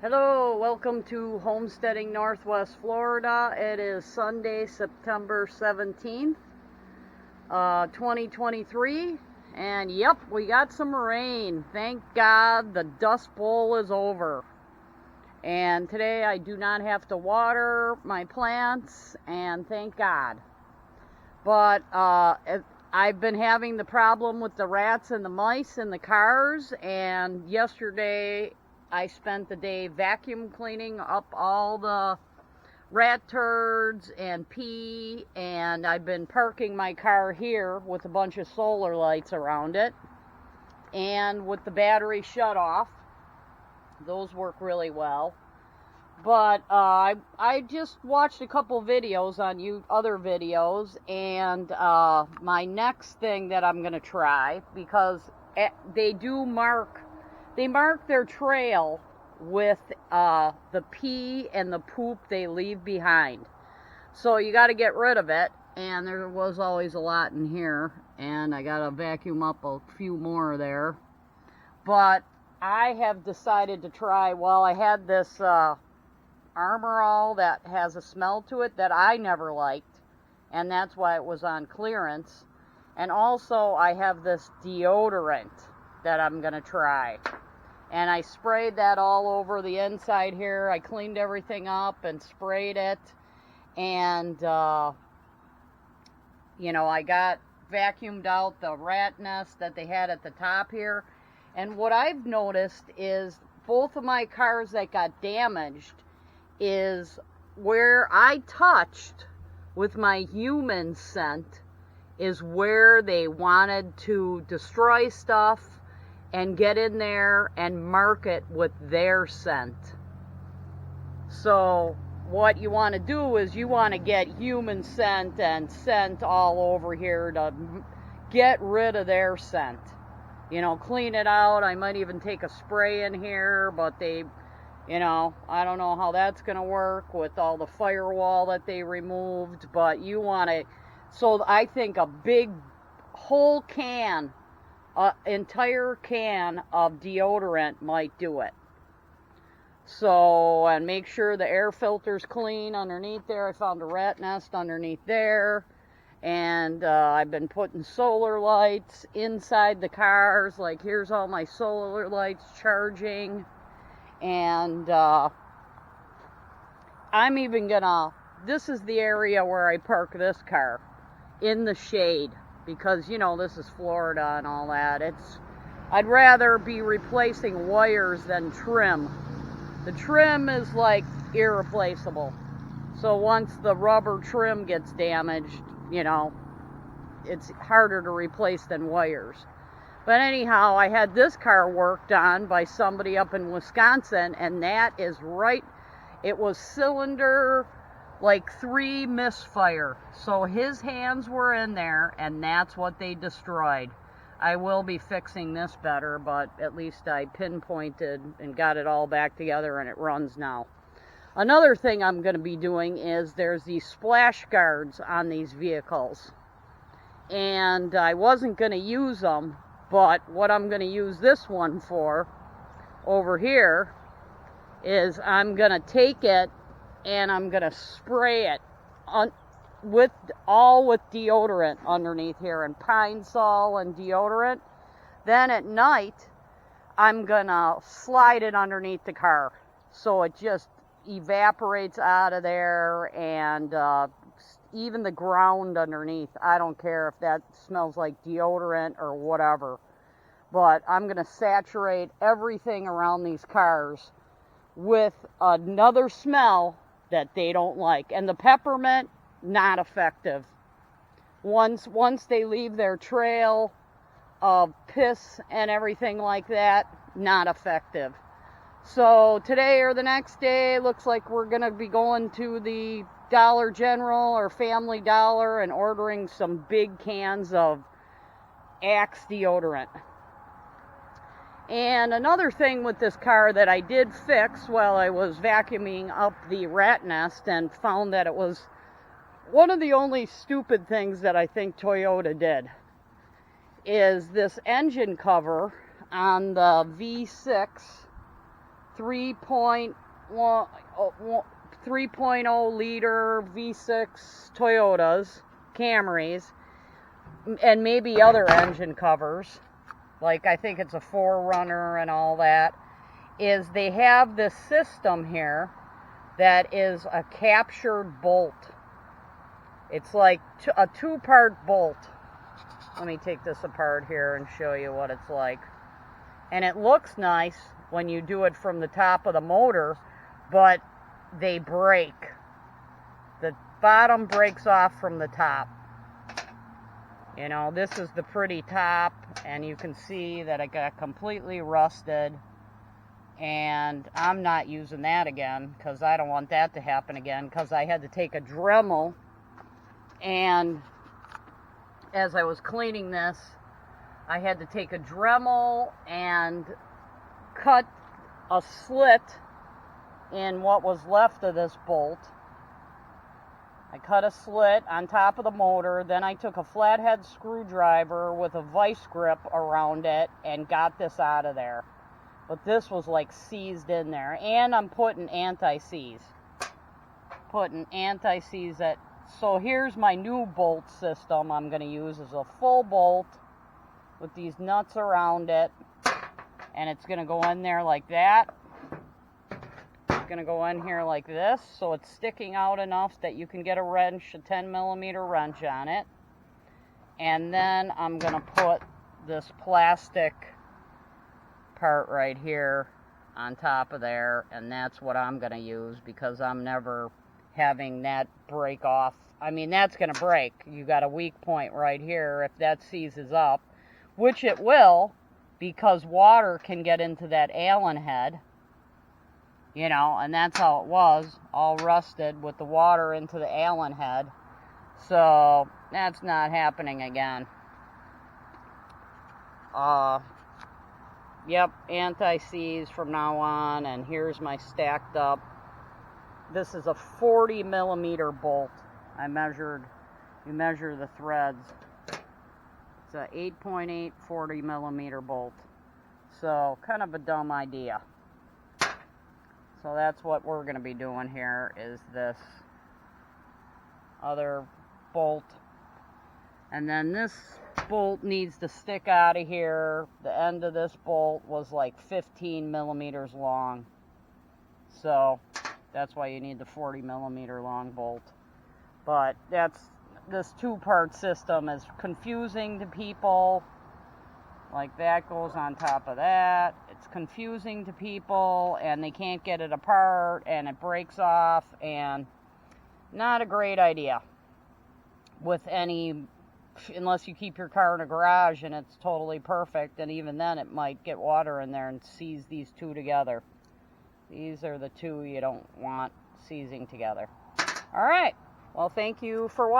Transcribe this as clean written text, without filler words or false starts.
Hello, welcome to Homesteading Northwest Florida. It is Sunday, September 17th, 2023, and yep, we got some rain. Thank God the Dust Bowl is over. And today I do not have to water my plants, and thank God. But I've been having the problem with the rats and the mice in the cars, and yesterday I spent the day vacuum cleaning up all the rat turds and pee, and I've been parking my car here with a bunch of solar lights around it and with the battery shut off. Those work really well. But I just watched a couple videos on other videos, and my next thing that I'm going to try, because they mark their trail with the pee and the poop they leave behind. So you got to get rid of it, and there was always a lot in here, and I got to vacuum up a few more there. But I have decided to try, well, I had this Armor All that has a smell to it that I never liked, and that's why it was on clearance. And also I have this deodorant that I'm going to try. And I sprayed that all over the inside here. I cleaned everything up and sprayed it. And, I got vacuumed out the rat nest that they had at the top here. And what I've noticed is both of my cars that got damaged is where I touched with my human scent is where they wanted to destroy stuff and get in there and mark it with their scent. So what you want to do is you want to get human scent and scent all over here to get rid of their scent. Clean it out. I might even take a spray in here, but I don't know how that's going to work with all the firewall that they removed, but you want to, so I think a big whole can, entire can of deodorant might do it. So, and make sure the air filter's clean underneath there. I found a rat nest underneath there. And I've been putting solar lights inside the cars. Like, here's all my solar lights charging. And I'm even gonna, this is the area where I park this car, in the shade. Because, this is Florida and all that. I'd rather be replacing wires than trim. The trim is like irreplaceable. So once the rubber trim gets damaged, it's harder to replace than wires. But anyhow, I had this car worked on by somebody up in Wisconsin, and that is right, it was cylinder like 3 misfire. So his hands were in there, and that's what they destroyed. I will be fixing this better, but at least I pinpointed and got it all back together, and it runs now. Another thing I'm going to be doing is there's these splash guards on these vehicles. And I wasn't going to use them, but what I'm going to use this one for over here is I'm going to take it and I'm going to spray it with deodorant underneath here, and Pine Sol and deodorant. Then at night, I'm going to slide it underneath the car so it just evaporates out of there, and even the ground underneath. I don't care if that smells like deodorant or whatever. But I'm going to saturate everything around these cars with another smell that they don't like. And the peppermint, not effective. Once they leave their trail of piss and everything like that, not effective. So today or the next day, looks like we're going to be going to the Dollar General or Family Dollar and ordering some big cans of Axe deodorant. And another thing with this car that I did fix while I was vacuuming up the rat nest, and found that it was one of the only stupid things that I think Toyota did, is this engine cover on the V6 3.1 3.0 liter V6 Toyotas, Camrys, and maybe other engine covers, like I think it's a 4Runner and all that, is they have this system here that is a captured bolt. It's like a two-part bolt. Let me take this apart here and show you what it's like. And it looks nice when you do it from the top of the motor, but they break. The bottom breaks off from the top. You know, this is the pretty top, and you can see that it got completely rusted. And I'm not using that again because I don't want that to happen again, because I had to take a Dremel, and as I was cleaning this, I had to take a Dremel and cut a slit in what was left of this bolt. I cut a slit on top of the motor, then I took a flathead screwdriver with a vice grip around it and got this out of there. But this was like seized in there. And I'm putting anti-seize. So here's my new bolt system I'm going to use. Is a full bolt with these nuts around it. And it's going to go in there like that. It's going to go in here like this. So it's sticking out enough that you can get a wrench, a 10mm wrench on it. And then I'm going to put this plastic part right here on top of there, and that's what I'm going to use, because I'm never having that break off. I mean, that's going to break. You got a weak point right here if that seizes up, which it will, because water can get into that Allen head, you know, and that's how it was, all rusted with the water into the Allen head. So that's not happening again. Yep, anti-seize from now on, and here's my stacked up. This is a 40mm bolt. You measure the threads. It's a 8.8 40mm bolt. So, kind of a dumb idea. So that's what we're going to be doing here, is this other bolt. And then this bolt needs to stick out of here. The end of this bolt was like 15mm long. So that's why you need the 40mm long bolt. But this two-part system is confusing to people. Like that goes on top of that. It's confusing to people, and they can't get it apart, and it breaks off, and not a great idea with any, unless you keep your car in a garage and it's totally perfect, and even then it might get water in there and seize these two together. These are the two you don't want seizing together. All right. Well, thank you for watching.